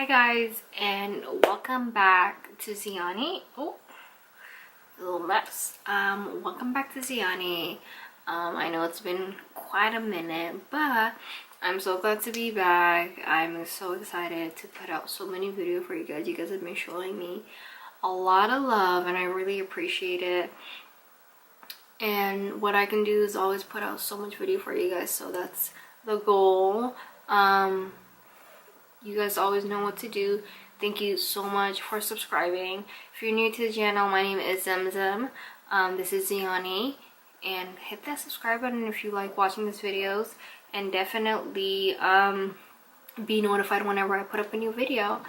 Hi guys, and welcome back to Zeyonii. Oh, a little mess. Welcome back to Zeyonii. I know it's been quite a minute, but I'm so glad to be back. I'm so excited to put out so many videos for you guys. You guys have been showing me a lot of love, and I really appreciate it. And what I can do is always put out so much video for you guys, so that's the goal. You guys always know what to do. Thank you so much for subscribing. If you're new to the channel, my name is Zemzem. This is Zeyonii, and hit that subscribe button if you like watching these videos, and definitely be notified whenever I put up a new video.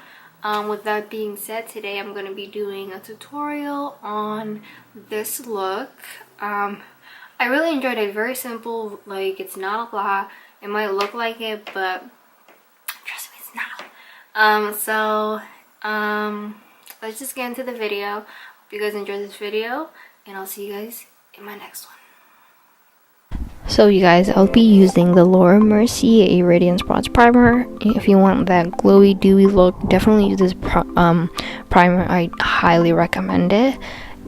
With that being said, today I'm going to be doing a tutorial on this look. I really enjoyed it. Very simple, like it's not a lot. It might look like it, but trust me, it's not. Let's just get into the video. Hope you guys enjoyed this video, and I'll see you guys in my next one. So you guys, I'll be using the Mercier Radiance Bronze Primer. If you want that glowy, dewy look, definitely use this primer. I highly recommend it.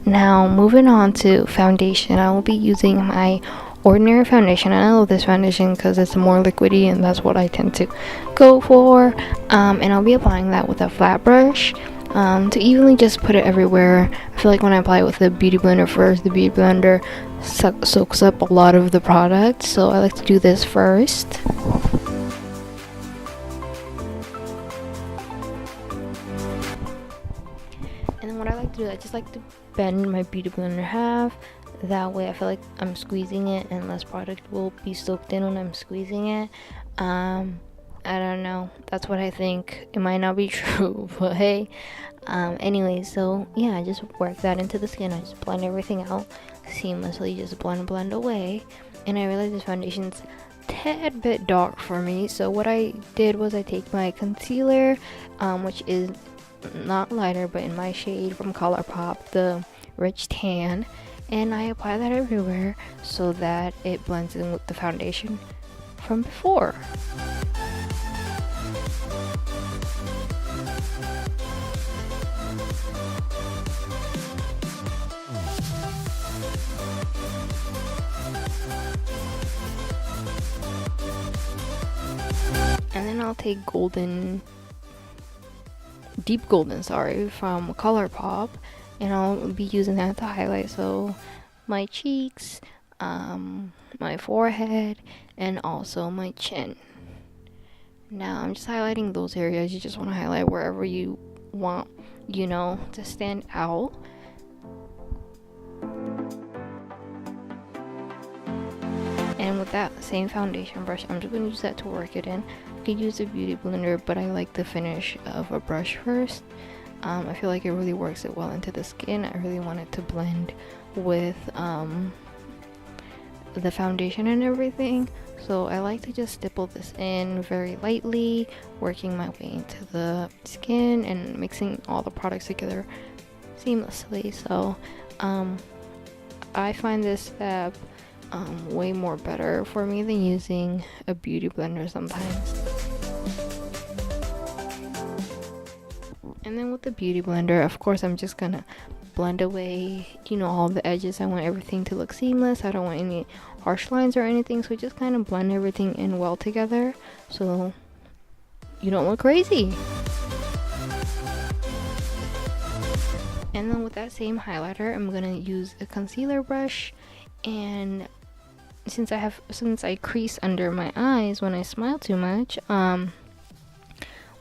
Now, moving on to foundation, I will be using my ordinary foundation. I love this foundation because it's more liquidy, and that's what I tend to go for. And I'll be applying that with a flat brush to evenly just put it everywhere. I feel like when I apply it with the beauty blender first, the beauty blender soaks up a lot of the product, so I like to do this first. And then what I like to do, I just like to bend my beauty blender half. That way I feel like I'm squeezing it and less product will be soaked in when I'm squeezing it. I don't know, that's what I think. It might not be true, but hey. Anyway, so yeah, I just work that into the skin. I just blend everything out seamlessly, just blend away. And I realized this foundation's a tad bit dark for me, so what I did was I take my concealer, which is not lighter but in my shade from Colourpop, the Rich Tan, and I apply that everywhere so that it blends in with the foundation from before. And then I'll take deep golden, from Colourpop, and I'll be using that to highlight, so my cheeks, my forehead, and also my chin. Now I'm just highlighting those areas. You just want to highlight wherever you want, to stand out. And with that same foundation brush, I'm just going to use that to work it in. You could use a beauty blender, but I like the finish of a brush first. I feel like it really works it well into the skin. I really want it to blend with the foundation and everything. So I like to just stipple this in very lightly, working my way into the skin and mixing all the products together seamlessly. So I find this step way more better for me than using a beauty blender sometimes. And then with the beauty blender, of course, I'm just gonna blend away, all the edges. I want everything to look seamless. I don't want any harsh lines or anything, so just kind of blend everything in well together so you don't look crazy. And then with that same highlighter, I'm gonna use a concealer brush, and since I crease under my eyes when I smile too much,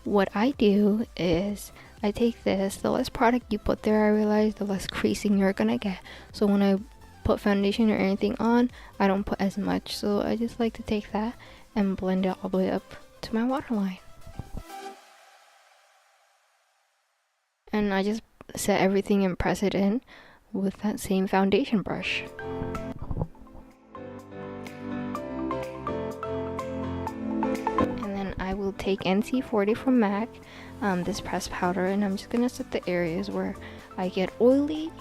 what I do is I take this. The less product you put there, I realize the less creasing you're gonna get. So when I put foundation or anything on, I don't put as much. So I just like to take that and blend it all the way up to my waterline. And I just set everything and press it in with that same foundation brush. I will take NC40 from MAC, this pressed powder, and I'm just gonna set the areas where I get oily,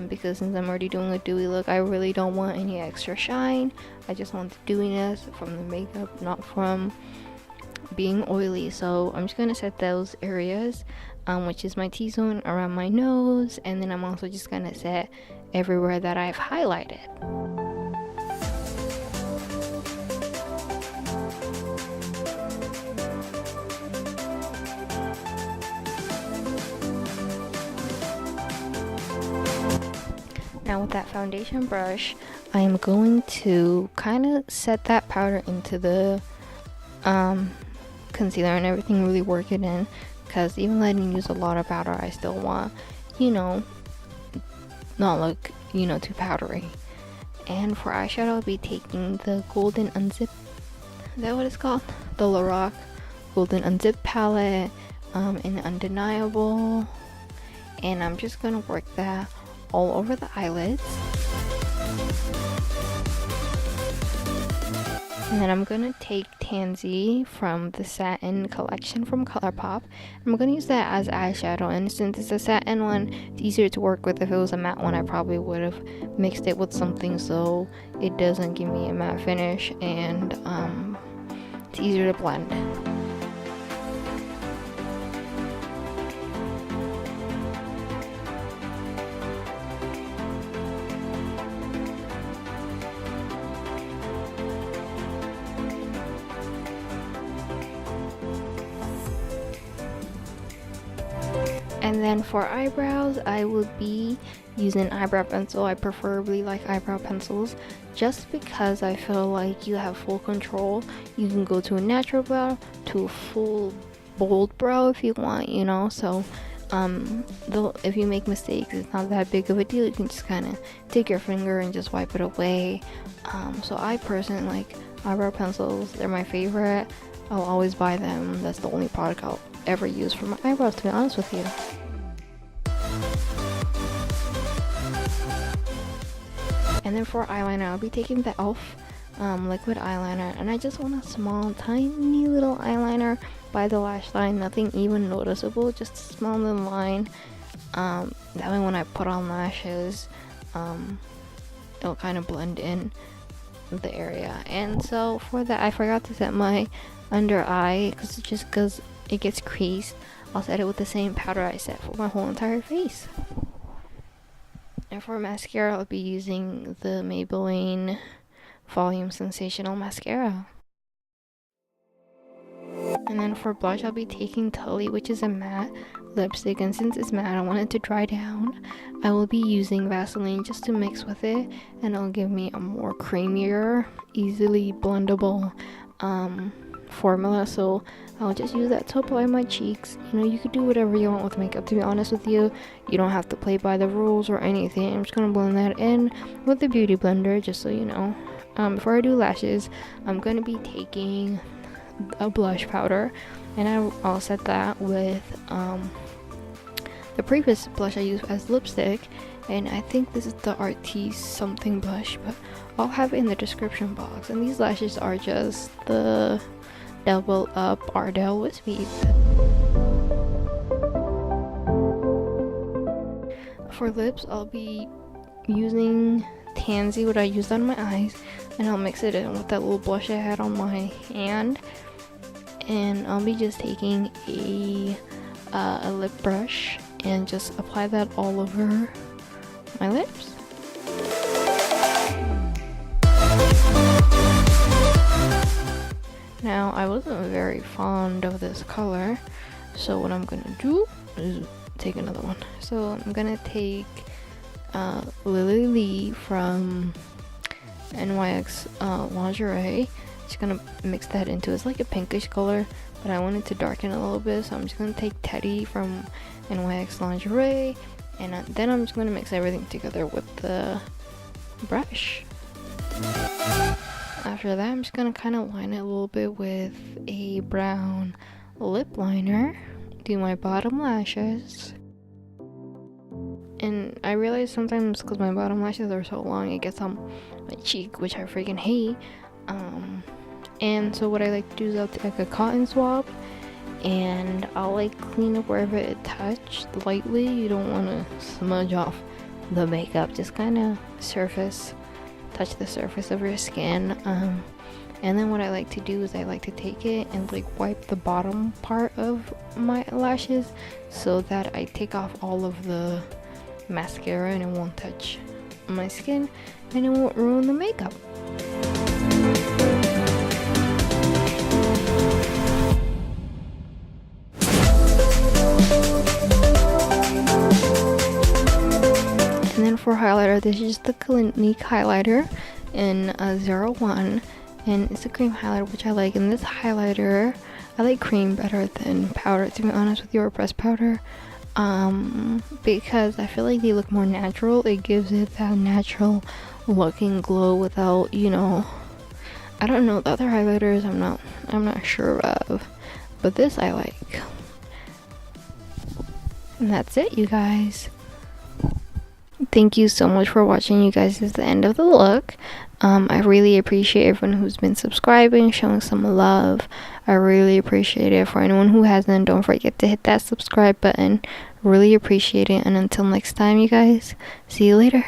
because since I'm already doing a dewy look, I really don't want any extra shine. I just want the dewiness from the makeup, not from being oily. So I'm just gonna set those areas, which is my T-zone around my nose, and then I'm also just gonna set everywhere that I've highlighted. Now with that foundation brush, I am going to kind of set that powder into the concealer and everything, really work it in, because even though I didn't use a lot of powder, I still want, you know, not look, you know, too powdery. And for eyeshadow, I'll be taking the Golden Unzipped, is that what it's called? The Locar Golden Unzipped palette in Undeniable, and I'm just gonna work that all over the eyelids. And then I'm gonna take Tansy from the satin collection from Colourpop. I'm gonna use that as eyeshadow, and since it's a satin one, it's easier to work with. If it was a matte one, I probably would have mixed it with something so it doesn't give me a matte finish, and it's easier to blend. And then for eyebrows, I will be using eyebrow pencil. I preferably like eyebrow pencils just because I feel like you have full control. You can go to a natural brow, to a full bold brow if you want, you know. So if you make mistakes, it's not that big of a deal. You can just kind of take your finger and just wipe it away. So I personally like eyebrow pencils. They're my favorite. I'll always buy them. That's the only product I'll ever use for my eyebrows, to be honest with you. And then for eyeliner, I'll be taking the e.l.f. liquid eyeliner, and I just want a small, tiny little eyeliner by the lash line, nothing even noticeable, just a small little line. That way when I put on lashes, it'll kind of blend in the area. And so for that, I forgot to set my under eye, because it gets creased. I'll set it with the same powder I set for my whole entire face. And for mascara, I'll be using the Mayeblline Volume Sensational Mascara. And then for blush, I'll be taking Tulle, which is a matte lipstick, and since it's matte, I want it to dry down. I will be using Vaseline just to mix with it, and it'll give me a more creamier, easily blendable formula. So I'll just use that to apply my cheeks. You know, you could do whatever you want with makeup, to be honest with you. You don't have to play by the rules or anything. I'm just gonna blend that in with the beauty blender, just so you know. Before I do lashes, I'm gonna be taking a blush powder, and I'll set that with the previous blush I used as lipstick, and I think this is the Artisan something blush, but I'll have it in the description box. And these lashes are just the Double Up Ardell Wispy. For lips, I'll be using Tansy, what I used on my eyes, and I'll mix it in with that little blush I had on my hand. And I'll be just taking a lip brush and just apply that all over my lips. Now, I wasn't very fond of this color, so what I'm gonna do is take another one. So I'm gonna take Lipli from NYX Lingerie. Just gonna mix that into, it's like a pinkish color, but I want it to darken a little bit, so I'm just gonna take Teddy from NYX Lingerie, and then I'm just gonna mix everything together with the brush. After that, I'm just gonna kind of line it a little bit with a brown lip liner, do my bottom lashes. And I realize sometimes, because my bottom lashes are so long, it gets on my cheek, which I freaking hate. And so what I like to do is I'll take a cotton swab, and I'll like clean up wherever it touched lightly. You don't want to smudge off the makeup, just kind of touch the surface of your skin. And then what I like to do is I like to take it and like wipe the bottom part of my lashes so that I take off all of the mascara and it won't touch my skin and it won't ruin the makeup. And then for highlighter, this is the Clinique highlighter in 01, and it's a cream highlighter which I like. And this highlighter, I like cream better than powder, to be honest with you, or pressed powder, because I feel like they look more natural. It gives it that natural looking glow without, you know, I don't know, the other highlighters I'm not sure of, but this I like. And that's it, you guys. Thank you so much for watching, you guys. This is the end of the look. I really appreciate everyone who's been subscribing, showing some love. I really appreciate it. For anyone who hasn't, don't forget to hit that subscribe button. Really appreciate it. And until next time, you guys, see you later.